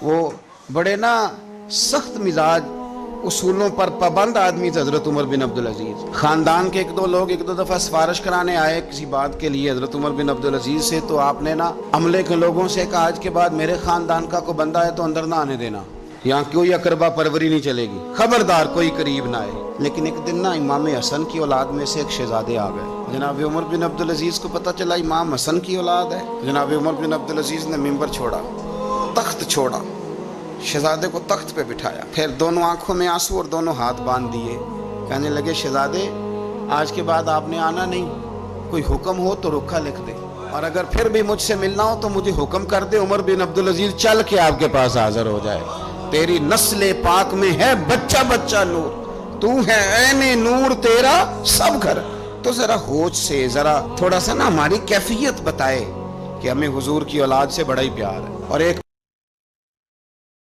وہ بڑے نا سخت مزاج اصولوں پر پابند آدمی تھے حضرت عمر بن عبدالعزیز۔ خاندان کے ایک دو لوگ ایک دو دفعہ سفارش کرانے آئے کسی بات کے لیے حضرت عمر بن عبدالعزیز سے، تو آپ نے نا عملے کے لوگوں سے کہا آج کے بعد میرے خاندان کا کوئی بندہ ہے تو اندر نہ آنے دینا، یہاں کوئی اقربا پروری نہیں چلے گی، خبردار کوئی قریب نہ آئے۔ لیکن ایک دن نا امام حسن کی اولاد میں سے ایک شہزادے آ گئے۔ جناب عمر بن عبدالعزیز کو پتہ چلا امام حسن کی اولاد ہے۔ جناب عمر بن عبدالعزیز نے ممبر چھوڑا، تخت چھوڑا، شہزادے کو تخت پہ بٹھایا، پھر دونوں آنکھوں میں آنسو اور دونوں ہاتھ باندھ دیے، کہنے لگے شہزادے آج کے بعد آپ نے آنا نہیں، کوئی حکم ہو تو رکھا لکھ دے، اور اگر پھر بھی مجھ سے ملنا ہو تو مجھے حکم کر دے، عمر بن عبدالعزیز چل کے آپ کے پاس حاضر ہو جائے۔ تیری نسل پاک میں ہے بچہ بچہ نور، تو ہے عین نور تیرا سب گھر۔ تو ذرا ہوش سے ذرا تھوڑا سا نا ہماری کیفیت بتائے کہ ہمیں حضور کی اولاد سے بڑا ہی پیار ہے۔ اور ایک